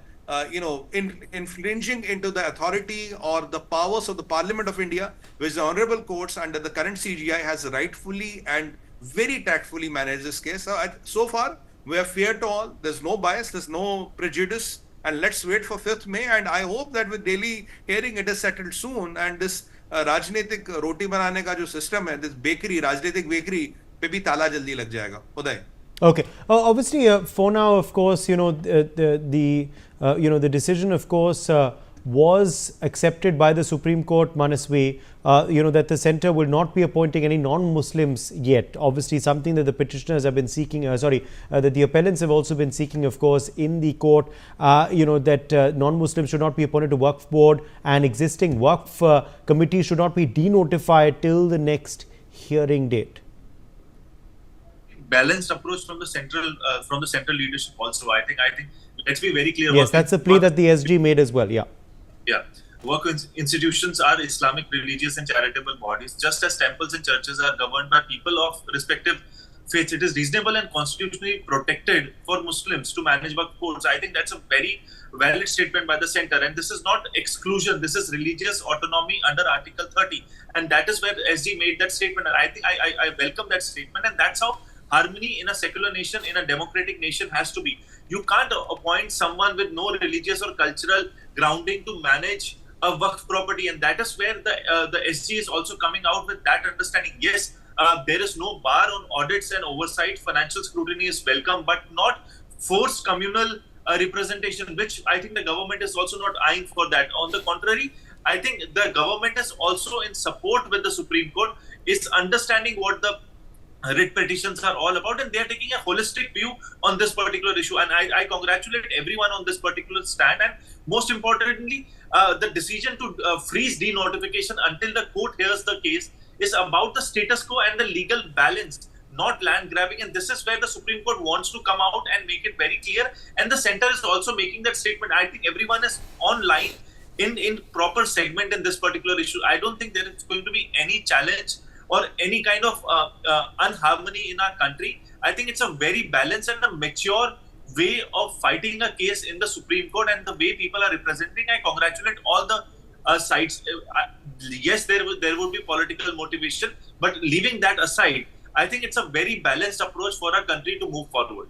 infringing into the authority or the powers of the Parliament of India, which the honorable courts under the current CJI has rightfully and very tactfully managed this case. So far, we are fair to all. There's no bias, there's no prejudice, and let's wait for 5th May. And I hope that with daily hearing, it is settled soon. And this राजनीतिक रोटी बनाने का जो system है, this bakery, राजनीतिक bakery पे भी ताला जल्दी लग जाएगा. उदय. Okay. Obviously, for now, of course, the decision, of course, was accepted by the Supreme Court, Manasvi, that the centre will not be appointing any non-Muslims yet. Obviously, something that the petitioners have been seeking, that the appellants have also been seeking, of course, in the court, that non-Muslims should not be appointed to Waqf board and existing Waqf committee should not be denotified till the next hearing date. Balanced approach from the central leadership also. I think let's be very clear. Yes, that's a plea that the SG made as well. Yeah. Work institutions are Islamic religious and charitable bodies. Just as temples and churches are governed by people of respective faiths, it is reasonable and constitutionally protected for Muslims to manage Waqf boards. I think that's a very valid statement by the centre, and this is not exclusion. This is religious autonomy under Article 30, and that is where SG made that statement. And I think I welcome that statement, and that's how harmony in a secular nation, in a democratic nation has to be. You can't appoint someone with no religious or cultural grounding to manage a Waqf property, and that is where the SG is also coming out with that understanding. Yes, there is no bar on audits and oversight. Financial scrutiny is welcome, but not forced communal representation, which I think the government is also not eyeing for that. On the contrary, I think the government is also in support with the Supreme Court, is understanding what the writ petitions are all about, and they are taking a holistic view on this particular issue, and I congratulate everyone on this particular stand. And most importantly, the decision to freeze denotification until the court hears the case is about the status quo and the legal balance, not land grabbing, and this is where the Supreme Court wants to come out and make it very clear, and the centre is also making that statement. I think everyone is online in proper segment in this particular issue. I don't think there is going to be any challenge or any kind of unharmony in our country. I think it's a very balanced and a mature way of fighting a case in the Supreme Court, and the way people are representing. I congratulate all the sides. Yes, there would be political motivation, but leaving that aside, I think it's a very balanced approach for our country to move forward.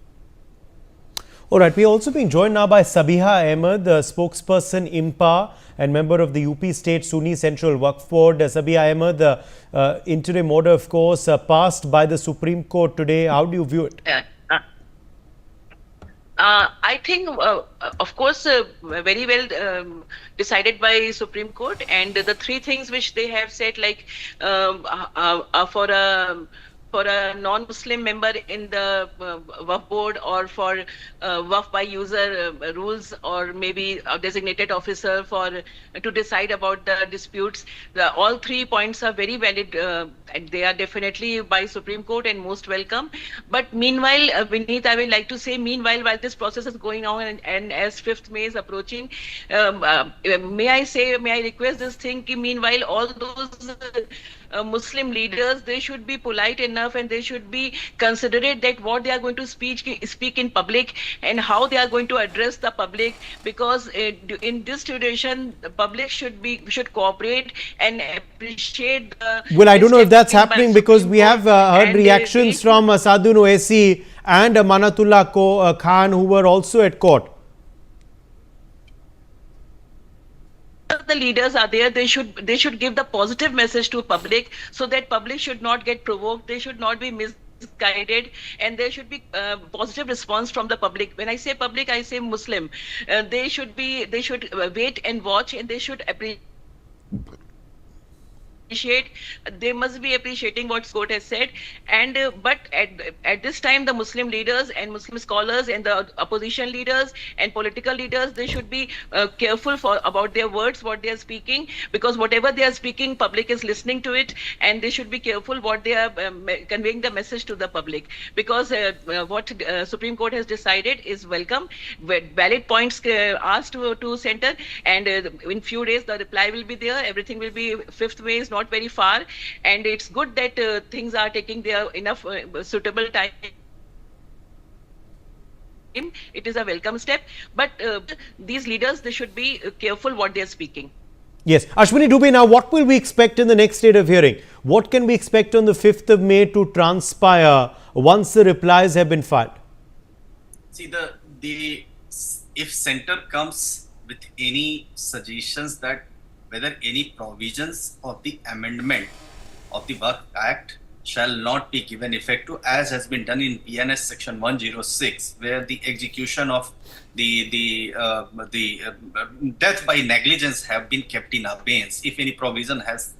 All right, we are also being joined now by Sabiha Ahmed, the spokesperson IMPA and member of the UP State Sunni Central Waqf Board. Sabiha Ahmed, the interim order, of course, passed by the Supreme Court today. How do you view it? I think, of course, very well decided by Supreme Court, and the three things which they have said, like for a non-Muslim member in the Waqf board, or for Waqf by user rules, or maybe a designated officer to decide about the disputes. All 3 points are very valid, and they are definitely by Supreme Court and most welcome. But meanwhile, Vineet, I would like to say, while this process is going on, and as 5th May is approaching, may I request this thing, meanwhile all those Muslim leaders, they should be polite enough, and they should be considerate that what they are going to speak in public and how they are going to address the public, because in this situation the public should cooperate and appreciate the. Well, I don't know if that's happening, because we have heard reactions from Sadun Owaisi and Manatullah Khan, who were also at court. the leaders are there, they should give the positive message to public, so that public should not get provoked, they should not be misguided, and there should be positive response from the public. When I say public, I say Muslim. They should wait and watch, and they should appreciate, they must be appreciating what court has said. And but at this time, the Muslim leaders and Muslim scholars and the opposition leaders and political leaders, they should be careful about their words, what they are speaking, because whatever they are speaking, public is listening to it, and they should be careful what they are conveying the message to the public, because what Supreme Court has decided is welcome. Valid points asked to center, and in few days the reply will be there. Everything will be 5th May is not very far, and it's good that things are taking their enough suitable time. It is a welcome step, but these leaders, they should be careful what they are speaking. Yes. Ashwini Dubey, now what will we expect in the next date of hearing? What can we expect on the 5th of May to transpire once the replies have been filed? See, if center comes with any suggestions that whether any provisions of the amendment of the Waqf Act shall not be given effect to, as has been done in PNS section 106, where the execution of the death by negligence have been kept in abeyance. If any provision has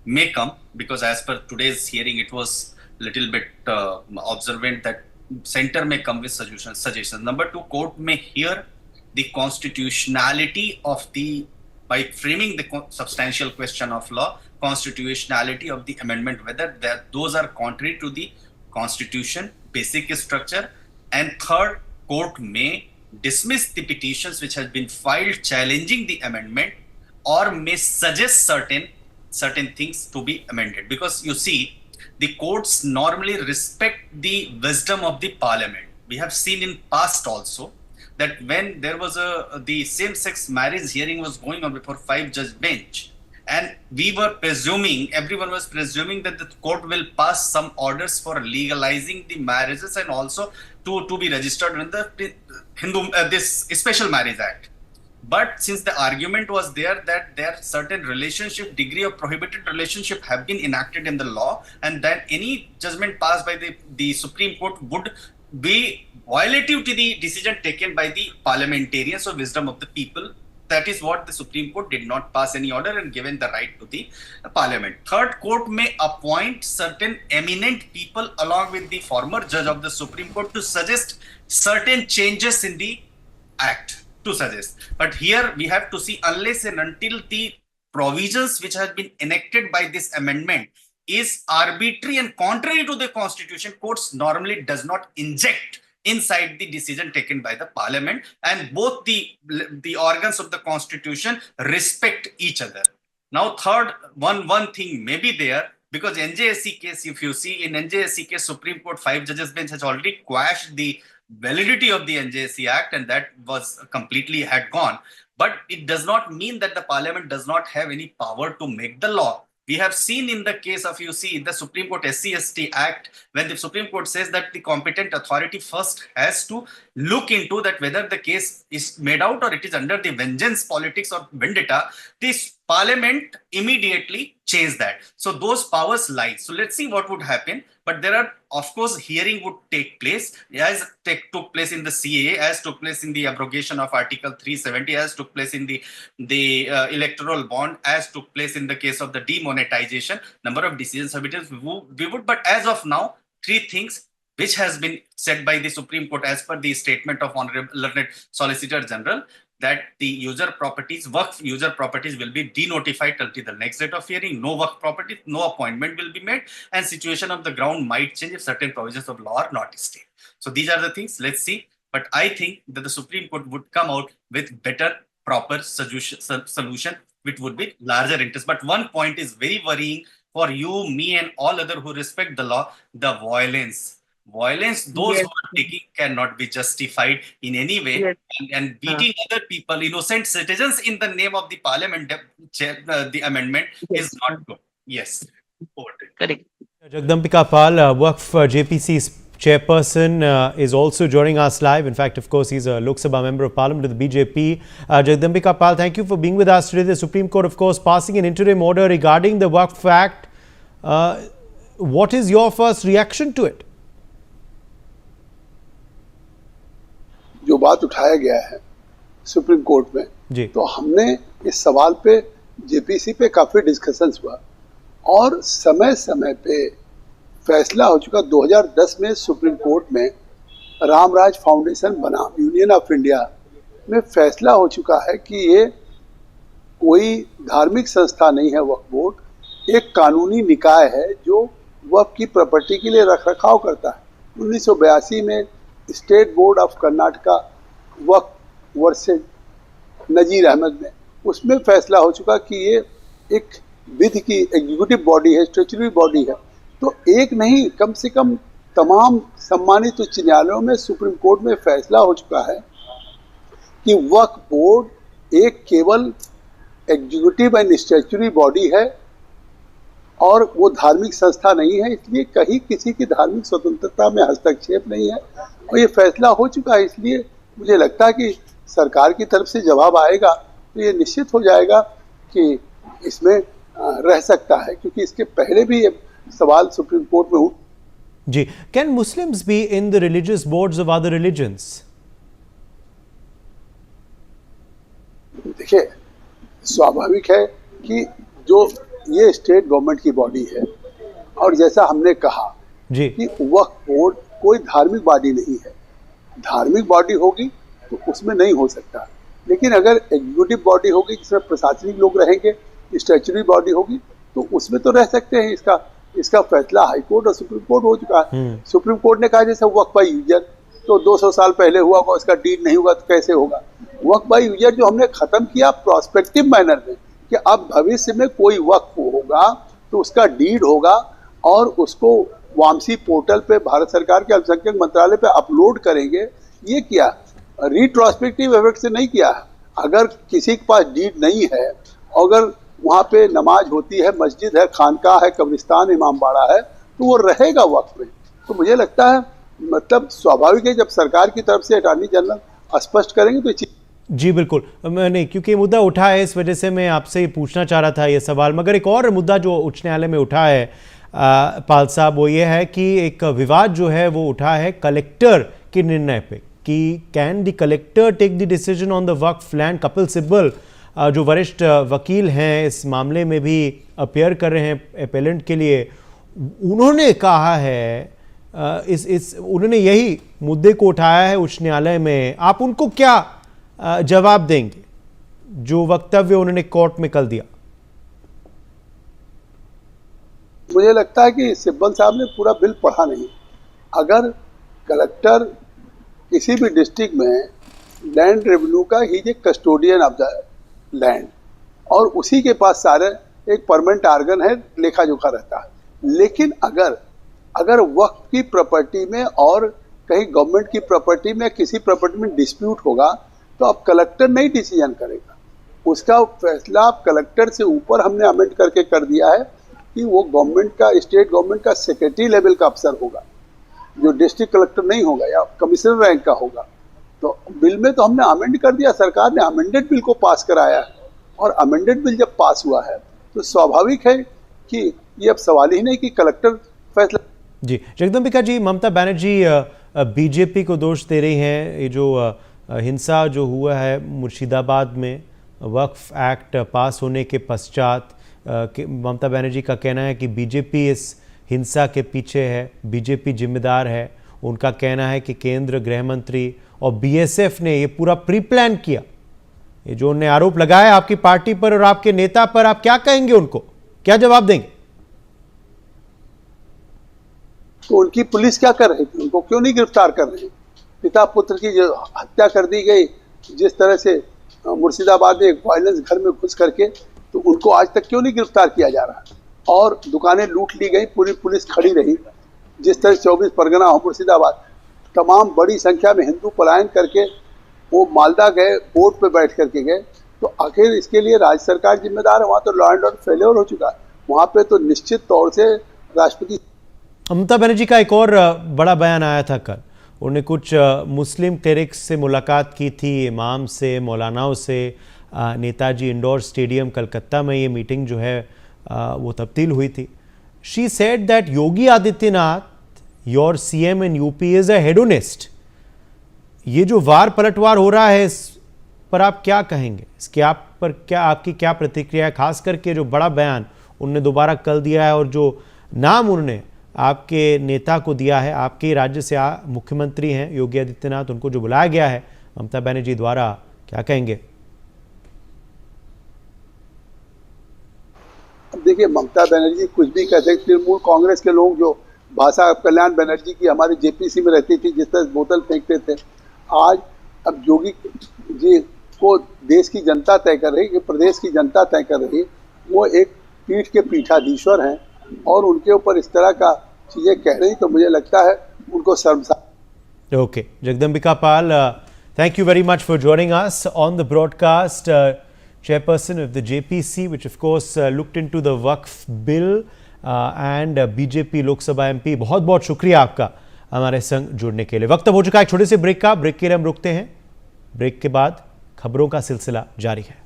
may come, because as per today's hearing, it was little bit observant that center may come with suggestions. Number 2, court may hear the constitutionality of by framing the substantial question of law, constitutionality of the amendment, whether those are contrary to the constitution, basic structure. And 3rd, court may dismiss the petitions which has been filed challenging the amendment, or may suggest certain things to be amended. Because you see, the courts normally respect the wisdom of the parliament. We have seen in past also that when there was the same-sex marriage hearing was going on before 5-judge bench, and everyone was presuming that the court will pass some orders for legalizing the marriages and also to be registered in the this Special Marriage Act. But since the argument was there that there are certain degree of prohibited relationship have been enacted in the law, and that any judgment passed by the Supreme Court would be violative to the decision taken by the parliamentarians or wisdom of the people. That is what the Supreme Court did not pass any order and given the right to the parliament. 3rd, court may appoint certain eminent people along with the former judge of the Supreme Court to suggest certain changes in the act to suggest. But here we have to see, unless and until the provisions which have been enacted by this amendment is arbitrary and contrary to the constitution, courts normally does not inject inside the decision taken by the parliament, and both the organs of the constitution respect each other. Now, 3rd, one thing may be there, because NJSC case, if you see in NJSC case, Supreme Court 5 judges bench has already quashed the validity of the NJSC Act, and that was completely had gone. But it does not mean that the parliament does not have any power to make the law. We have seen in the case of, you see, the Supreme Court SC/ST Act, when the Supreme Court says that the competent authority first has to look into that whether the case is made out or it is under the vengeance politics or vendetta, this parliament immediately changed that. So those powers lie. So let's see what would happen. But there are, of course, hearing would take place, as took place in the CAA, as took place in the abrogation of Article 370, as took place in the electoral bond, as took place in the case of the demonetization. Number of decisions have been we would, but as of now, 3 things which has been said by the Supreme Court as per the statement of Honorable Learned Solicitor General, that the user properties, Waqf user properties, will be denotified until the next date of hearing. No Waqf properties, no appointment will be made, and situation of the ground might change if certain provisions of law are not stayed. So these are the things. Let's see. But I think that the Supreme Court would come out with better, proper solution, which would be larger interest. But one point is very worrying for you, me, and all other who respect the law: the violence. Those who are taking cannot be justified in any way, and beating other people, innocent citizens, in the name of the parliament, the amendment is not good. Yes. Correct. Jagdambika Pal, Waqf JPC chairperson, is also joining us live. In fact, of course, he's a Lok Sabha member of Parliament of the BJP. Jagdambika Pal, thank you for being with us today. The Supreme Court, of course, passing an interim order regarding the Waqf Act. What is your first reaction to it? जो बात उठाया गया है supreme court में जी, तो हमने इस सवाल पे जेपीसी पे काफी डिस्कशंस हुआ और समय समय पे फैसला हो चुका। 2010 में सुप्रीम कोर्ट में रामराज फाउंडेशन बना, यूनियन ऑफ इंडिया में फैसला हो चुका है कि ये कोई धार्मिक संस्था नहीं है। वक्फ बोर्ड एक कानूनी निकाय है जो वक्फ की प्रॉपर्टी के लिए रखरखाव करता है। 1982 में state board of Karnataka Waqf versus Nazir Ahmad में उसमें फैसला हो चुका कि ये एक विधि की एग्जीक्यूटिव बॉडी है, स्टैट्यूटरी बॉडी है। तो एक नहीं, कम से कम तमाम सम्मानित उच्च न्यायालयों में सुप्रीम कोर्ट में फैसला हो चुका है कि वक्फ बोर्ड एक केवल एग्जीक्यूटिव एंड स्टैट्यूटरी बॉडी है और वो धार्मिक संस्था नहीं है। इसलिए कहीं किसी की धार्मिक स्वतंत्रता में हस्तक्षेप नहीं है और ये फैसला हो चुका है। इसलिए मुझे लगता है कि सरकार की तरफ से जवाब आएगा तो ये निश्चित हो जाएगा कि इसमें रह सकता है, क्योंकि इसके पहले भी ये सवाल सुप्रीम कोर्ट में उठ। जी, can Muslims be in the religious boards of other religions? देखिए, स्वाभाविक है कि जो ये स्टेट गवर्नमेंट की बॉडी है और जैसा हमने कहा जी कि वक्फ बोर्ड कोई धार्मिक बॉडी नहीं है। धार्मिक बॉडी होगी तो उसमें नहीं हो सकता, लेकिन अगर एग्जीक्यूटिव बॉडी होगी जिसमें प्रशासनिक लोग रहेंगे, स्टैट्यूटरी बॉडी होगी तो उसमें तो रह सकते हैं। इसका फैसला हाई कोर्ट और सुप्रीम कोर्ट हो चुका है। सुप्रीम कोर्ट ने कहा जैसे वक्फ बाय यूजर तो 200 साल पहले हुआ होगा, उसका डीड नहीं हुआ तो कैसे होगा। वक्फ बाय यूजर जो हमने खत्म किया प्रोस्पेक्टिव मैनर में कि अब भविष्य में कोई वक्फ होगा तो उसका डीड होगा और उसको वामसी पोर्टल पे भारत सरकार के अल्पसंख्यक मंत्रालय पे अपलोड करेंगे। ये किया रिट्रोस्पेक्टिव इफेक्ट से नहीं किया। अगर किसी के पास डीड नहीं है, अगर वहाँ पे नमाज होती है, मस्जिद है, खानका है, कब्रिस्तान, इमामबाड़ा है, तो वो रहेगा वक्फ में। तो मुझे लगता है मतलब स्वाभाविक है जब सरकार की तरफ से अटॉर्नी जनरल स्पष्ट करेंगे तो जी बिल्कुल। नहीं, क्योंकि मुद्दा उठा है इस वजह से मैं आपसे पूछना चाह रहा था ये सवाल। मगर एक और मुद्दा जो उच्च न्यायालय में उठा है पाल साहब, वो ये है कि एक विवाद जो है वो उठा है कलेक्टर के निर्णय पे कि can the collector take the decision on the Waqf land. Kapil Sibal जो वरिष्ठ वकील हैं इस मामले में भी अपीयर कर रहे हैं अपेलेंट के लिए, उन्होंने कहा है उन्होंने यही मुद्दे को उठाया है उच्च न्यायालय में। आप उनको क्या जवाब देंगे जो वक्तव्य उन्होंने कोर्ट में कल दिया? मुझे लगता है कि सिब्बल साहब ने पूरा बिल पढ़ा नहीं। अगर कलेक्टर किसी भी डिस्ट्रिक्ट में लैंड रेवेन्यू का ही एक कस्टोडियन ऑफ द लैंड और उसी के पास सारे एक परमानेंट आर्गन है, लेखा जोखा रहता है। लेकिन अगर वक्फ की प्रॉपर्टी में और कहीं गवर्नमेंट की प्रॉपर्टी में किसी प्रॉपर्टी में डिस्प्यूट होगा तो अब कलेक्टर नहीं डिसीजन करेगा। उसका फैसला अब कलेक्टर से ऊपर हमने अमेंड करके कर दिया है कि वो गवर्नमेंट का, स्टेट गवर्नमेंट का सेक्रेटरी लेवल का अफसर होगा, जो डिस्ट्रिक्ट कलेक्टर नहीं होगा या कमिश्नर रैंक का होगा। तो बिल में तो हमने अमेंड कर दिया, सरकार ने अमेंडेड बिल को पास कराया है और अमेंडेड बिल जब पास हुआ है तो स्वाभाविक है कि ये अब सवाल ही नहीं कि कलेक्टर फैसला। जी जगदम्बिका जी, ममता बनर्जी बीजेपी को दोष दे रही हैं। ये जो हिंसा जो हुआ है मुर्शिदाबाद में वक्फ एक्ट पास होने के पश्चात, ममता बनर्जी का कहना है कि बीजेपी इस हिंसा के पीछे है, बीजेपी जिम्मेदार है। उनका कहना है कि केंद्र गृह मंत्री और बीएसएफ ने ये पूरा प्री प्लान किया। ये जो उन्होंने आरोप लगाया आपकी पार्टी पर और आपके नेता पर, आप क्या कहेंगे, उनको क्या जवाब देंगे? तो उनकी पुलिस क्या कर रही थी? उनको क्यों नहीं गिरफ्तार कर रही? पिता पुत्र की जो हत्या कर दी गई, जिस तरह से मुर्शिदाबाद में एक वायलेंस घर में घुस करके, तो उनको आज तक क्यों नहीं गिरफ्तार किया जा रहा? और दुकानें लूट ली गई, पूरी पुलिस खड़ी रही। जिस तरह 24 परगना हो, मुर्शिदाबाद, तमाम बड़ी संख्या में हिंदू पलायन करके वो मालदा गए, बोट पे बैठ करके गए। तो आखिर इसके लिए राज्य सरकार जिम्मेदार है। वहाँ तो लॉ एंड ऑर्डर फेलियर हो चुका है। वहाँ पे तो निश्चित तौर से राष्ट्रपति ममता बनर्जी का एक और बड़ा बयान आया था कल। उन्होंने कुछ मुस्लिम क्लेरिक्स से मुलाकात की थी, इमाम से, मौलानाओं से। नेताजी इंडोर स्टेडियम कलकत्ता में ये मीटिंग जो है वो तब्दील हुई थी। She said that Yogi Adityanath, your CM in UP, is a hedonist. ये जो वार पलटवार हो रहा है, इस पर आप क्या कहेंगे? इसके आप पर क्या, आपकी क्या प्रतिक्रिया है? खास करके जो बड़ा बयान उन्होंने दोबारा कल दिया है और जो नाम उन्होंने आपके नेता को दिया है, आपके राज्य से मुख्यमंत्री हैं योगी आदित्यनाथ, उनको जो बुलाया गया है ममता बनर्जी द्वारा, क्या कहेंगे? अब देखिए, ममता बनर्जी कुछ भी कहते हैं। तृणमूल कांग्रेस के लोग जो भाषा कल्याण बनर्जी की हमारे जेपीसी में रहती थी, जिस तरह बोतल फेंकते थे, आज अब योगी जी को देश की जनता तय कर रही है, प्रदेश की जनता तय कर रही है। वो एक पीठ के पीठाधीश्वर हैं और उनके ऊपर इस तरह का चीजें कह रही, तो मुझे लगता है उनको शर्मसार। Okay, Jagdambika Pal, thank you very much for joining us on the broadcast. Chairperson of the JPC, which of course looked into the Waqf bill, and BJP Lok Sabha MP. बहुत बहुत शुक्रिया आपका हमारे संग जुड़ने के लिए। वक्त अब हो चुका है एक छोटे से ब्रेक का। ब्रेक के लिए हम रुकते हैं। ब्रेक के बाद खबरों का सिलसिला जारी है।